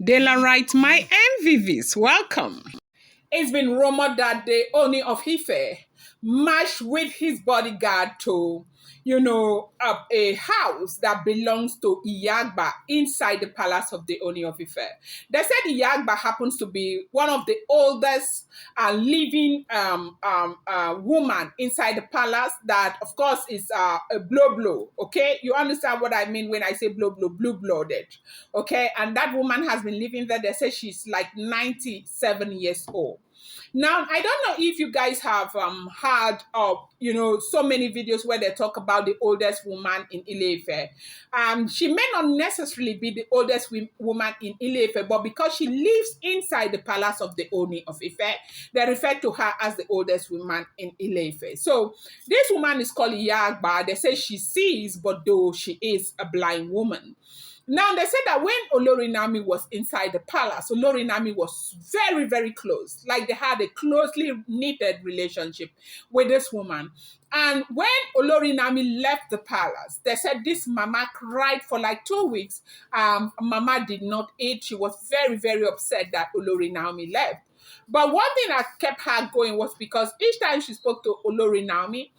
Daylight, my MVVs, welcome. It's been rumored that the Ooni of Ife marched with his bodyguard to, a house that belongs to Iya Agba inside the palace of the Ooni of Ife. They said Iya Agba happens to be one of the oldest living woman inside the palace that, of course, is a blow. Okay, you understand what I mean when I say blow, blue-blooded. Okay, and that woman has been living there. They say she's like 97 years old. Now, I don't know if you guys have heard of, so many videos where they talk about the oldest woman in Ile-Ife. She may not necessarily be the oldest woman in Ile-Ife, but because she lives inside the palace of the Ooni of Ife, they refer to her as the oldest woman in Ile-Ife. So this woman is called Iya Agba. They say she sees, but though she is a blind woman. Now, they said that when Olori Naomi was inside the palace, Olori Naomi was very, very close. Like they had a closely knitted relationship with this woman. And when Olori Naomi left the palace, they said this mama cried for like 2 weeks. Mama did not eat. She was very, very upset that Olori Naomi left. But one thing that kept her going was because each time she spoke to Olori Naomi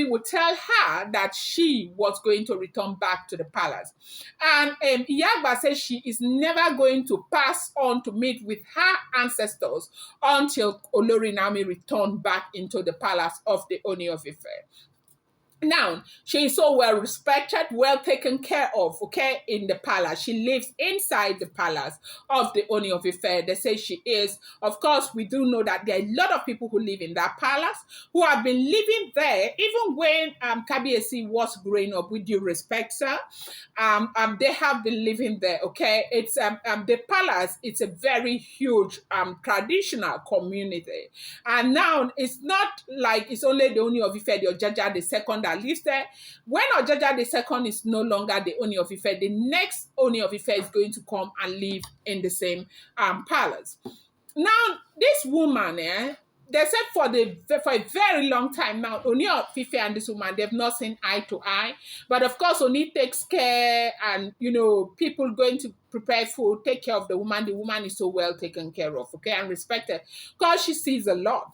would tell her that she was going to return back to the palace. And Iya Agba says she is never going to pass on to meet with her ancestors until Olori Naomi returned back into the palace of the Ooni of Ife. Now, she is so well respected, well taken care of, okay, in the palace. She lives inside the palace of the Ooni of Ife. They say she is. Of course, we do know that there are a lot of people who live in that palace who have been living there, even when Kabiyesi was growing up, with due respect, sir. They have been living there, okay? It's the palace, it's a very huge traditional community. And now, it's not like it's only the Ooni of Ife, the Ojaja the second that lives there. When Ojaja the second is no longer the Ooni of Ife, the next Ooni of Ife is going to come and live in the same palace. Now, this woman, they said for a very long time now, Ooni of Ife and this woman, they've not seen eye to eye. But of course, Ooni takes care, and people going to prepare food, take care of the woman. The woman is so well taken care of, okay, and respected, because she sees a lot.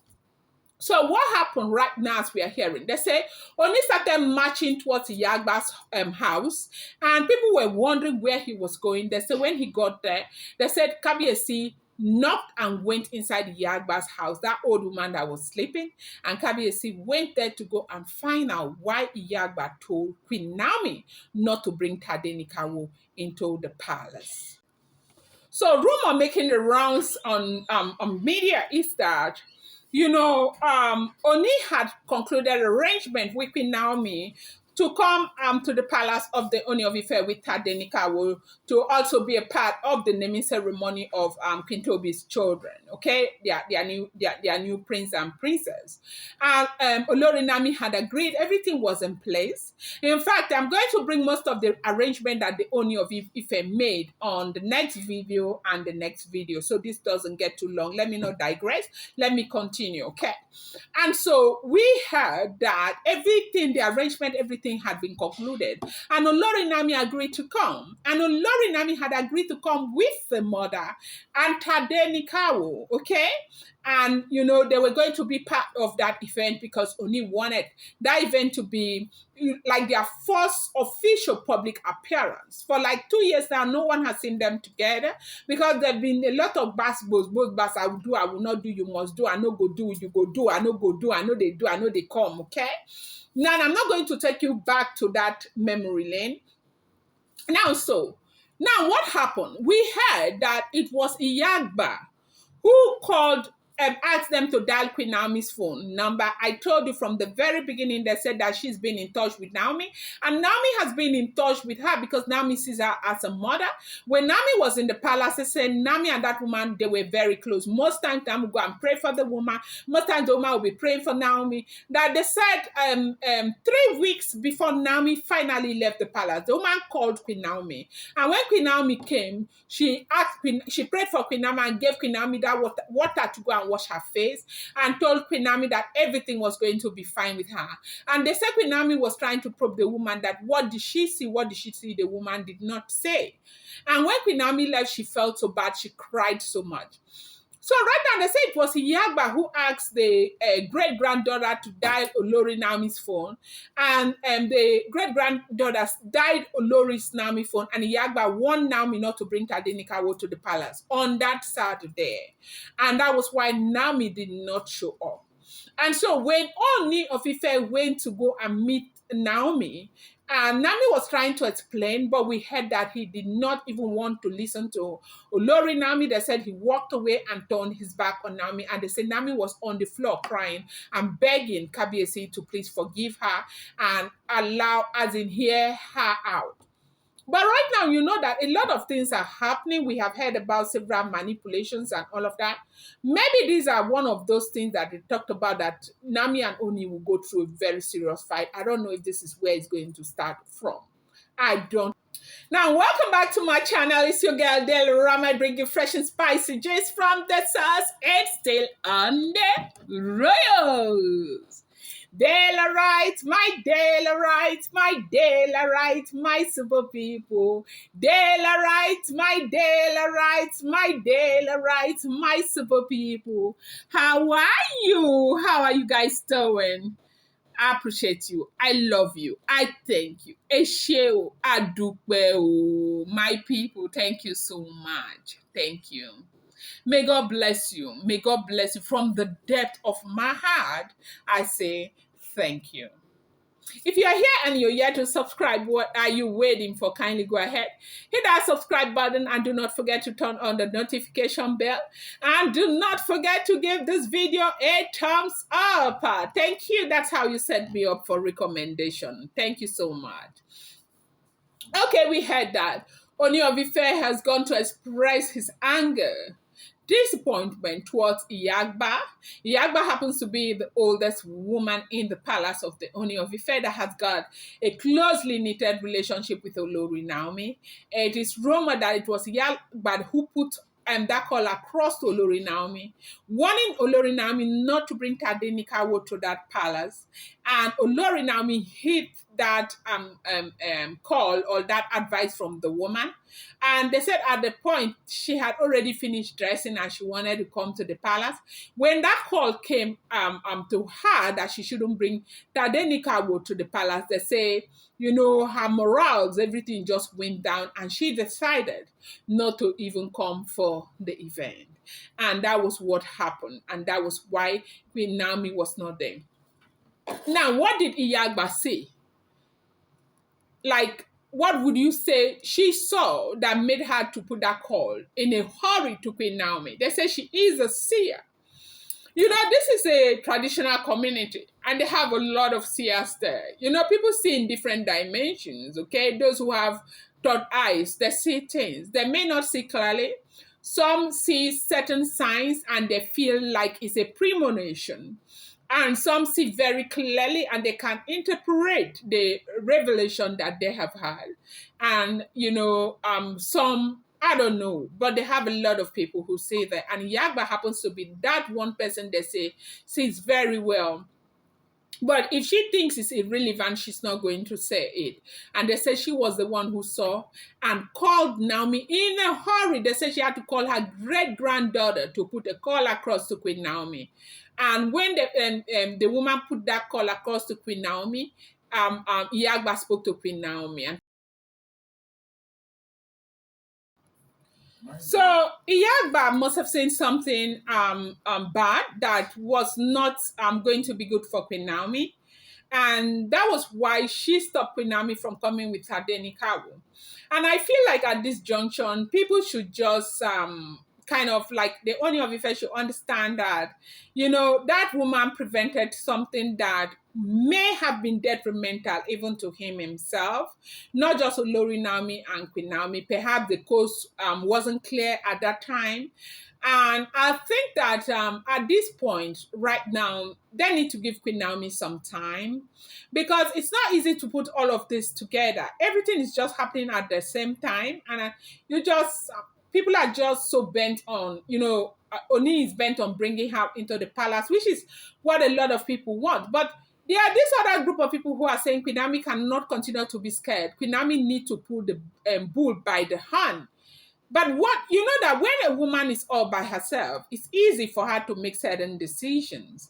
So what happened right now as we are hearing? They say Ooni started marching towards Yagba's house, and people were wondering where he was going. They said when he got there, they said Kabiyesi knocked and went inside Yagba's house, that old woman that was sleeping, and Kabiyesi went there to go and find out why Yagba told Queen Naomi not to bring Tadenikawo into the palace. So rumor making the rounds on media is that Ooni had concluded arrangement with Queen Naomi to come to the palace of the Ooni of Ife with Tadenikawo to also be a part of the naming ceremony of Queen Tobi's children. Okay, their new prince and princess. And Olori Naomi had agreed. Everything was in place. In fact, I'm going to bring most of the arrangement that the Ooni of Ife made on the next video and the next video, so this doesn't get too long. Let me not digress. Let me continue. Okay, and so we heard that the arrangement, everything had been concluded, and Olori Naomi agreed to come, and Olori Naomi had agreed to come with the mother and Tadenikawo, okay, and they were going to be part of that event because Ooni wanted that event to be like their first official public appearance. For like 2 years now, no one has seen them together because there have been a lot of both bas, I will do, I will not do, you must do, I no go do, you go do, I no go do, I know they do, I know they come, okay? Now, I'm not going to take you back to that memory lane. Now, what happened? We heard that it was Iya Agba who called and asked them to dial Queen Naomi's phone number. I told you from the very beginning, they said that she's been in touch with Naomi, and Naomi has been in touch with her because Naomi sees her as a mother. When Naomi was in the palace, they said Naomi and that woman, they were very close. Most times, Naomi would go and pray for the woman. Most times, the woman will be praying for Naomi. That they said 3 weeks before Naomi finally left the palace, the woman called Queen Naomi. And when Queen Naomi came, she prayed for Queen Naomi and gave Queen Naomi that water to go and and wash her face and told Queen Naomi that everything was going to be fine with her. And they said Queen Naomi was trying to probe the woman that what did she see? What did she see? The woman did not say. And when Queen Naomi left, she felt so bad. She cried so much. So right now, they say it was Yagba who asked the great-granddaughter to dial Olori Naomi's phone. And the great-granddaughter dialed Olori's Naomi phone. And Yagba warned Naomi not to bring Tadenikawo to the palace on that Saturday. And that was why Naomi did not show up. And so when Ooni of Ife went to go and meet Naomi, Naomi was trying to explain, but we heard that he did not even want to listen to Olori Naomi. They said he walked away and turned his back on Naomi. And they said Naomi was on the floor crying and begging Kabiyesi to please forgive her and allow, as in hear her out. But right now, you know that a lot of things are happening. We have heard about several manipulations and all of that. Maybe these are one of those things that they talked about that Nami and Oni will go through a very serious fight. I don't know if this is where it's going to start from. I don't. Now, welcome back to my channel. It's your girl, Del Rama, bringing fresh and spicy gist from the sauce and still on the royals. Daylight, my daylight, my super people. Daylight, my daylight, my super people. How are you? How are you guys doing? I appreciate you. I love you. I thank you. Esheo, adupeo, my people. Thank you so much. Thank you. May God bless you. May God bless you. From the depth of my heart, I say thank you. If you are here and you're yet to subscribe, what are you waiting for? Kindly go ahead, hit that subscribe button and do not forget to turn on the notification bell. And do not forget to give this video a thumbs up. Thank you. That's how you set me up for recommendation. Thank you so much. Okay, we heard that Ooni of Ife has gone to express his anger, disappointment towards Iya Agba. Iya Agba happens to be the oldest woman in the palace of the Ooni of Ife that has got a closely knitted relationship with Olori Naomi. It is rumored that it was Iya Agba who put that call across to Olori Naomi, warning Olori Naomi not to bring Tadenikawo to that palace. And Olori Naomi hit that call or that advice from the woman. And they said at the point she had already finished dressing and she wanted to come to the palace. When that call came to her that she shouldn't bring Tadenikawo to the palace, they say, you know, her morals, everything just went down and she decided not to even come for the event. And that was what happened. And that was why Queen Naomi was not there. Now, what did Iya Agba say? Like, what would you say she saw that made her to put that call in a hurry to Queen Naomi? They say she is a seer. You know, this is a traditional community and they have a lot of seers there. You know, people see in different dimensions, okay? Those who have third eyes, they see things. They may not see clearly. Some see certain signs and they feel like it's a premonition. And some see very clearly and they can interpret the revelation that they have had. And, you know, some, I don't know, but they have a lot of people who say that. And Yagba happens to be that one person they say sees very well. But if she thinks it's irrelevant, she's not going to say it. And they say she was the one who saw and called Naomi in a hurry. They say she had to call her great-granddaughter to put a call across to Queen Naomi. And when the woman put that call across to Queen Naomi, Iya Agba spoke to Queen Naomi. And so Iya Agba must have seen something bad that was not going to be good for Queen Naomi. And that was why she stopped Queen Naomi from coming with Tadenikawo. And I feel like at this junction, people should just kind of like the Ooni of Ife should understand that, you know, that woman prevented something that may have been detrimental even to him himself, not just Olori Naomi and Queen Naomi. Perhaps the coast wasn't clear at that time. And I think that at this point, right now, they need to give Queen Naomi some time because it's not easy to put all of this together. Everything is just happening at the same time. And you just, people are just so bent on, you know, Oni is bent on bringing her into the palace, which is what a lot of people want. But there are this other group of people who are saying Queen Naomi cannot continue to be scared. Queen Naomi need to pull the bull by the horn. But what you know that when a woman is all by herself, it's easy for her to make certain decisions.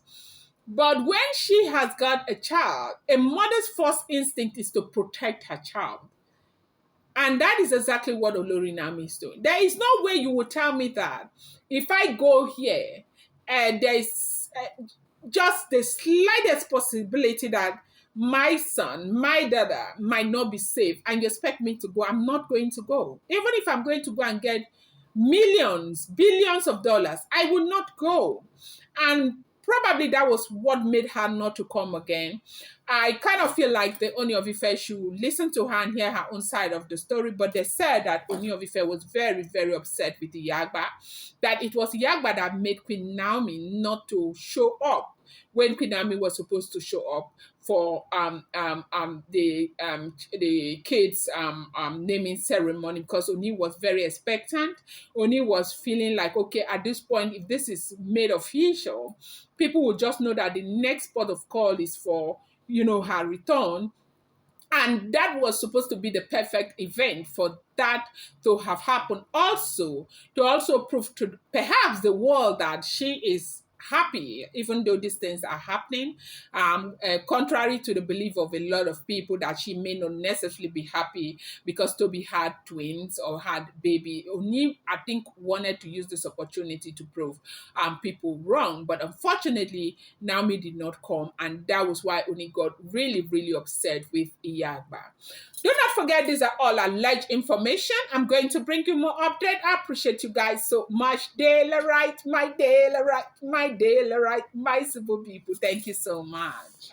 But when she has got a child, a mother's first instinct is to protect her child. And that is exactly what Olori Naomi is doing. There is no way you will tell me that if I go here and there is just the slightest possibility that my son, my daughter might not be safe, and you expect me to go, I'm not going to go. Even if I'm going to go and get millions, billions of dollars, I will not go. And probably that was what made her not to come again. I kind of feel like the Ooni of Ife should listen to her and hear her own side of the story, but they said that Ooni of Ife was very, very upset with the Yagba, that it was Yagba that made Queen Naomi not to show up when Queen Naomi was supposed to show up for the kids naming ceremony, because Oni was very expectant. Oni was feeling like, okay, at this point, if this is made official, people will just know that the next port of call is for her return. And that was supposed to be the perfect event for that to have happened. Also, to also prove to perhaps the world that she is happy, even though these things are happening, contrary to the belief of a lot of people that she may not necessarily be happy because Toby had twins or had baby. Oni, I think, wanted to use this opportunity to prove people wrong, but unfortunately, Naomi did not come, and that was why Oni got really, really upset with Iya Agba. Do not forget, these are all alleged information. I'm going to bring you more update. I appreciate you guys so much. Daily right, my daily right, my daily right, my simple people. Thank you so much.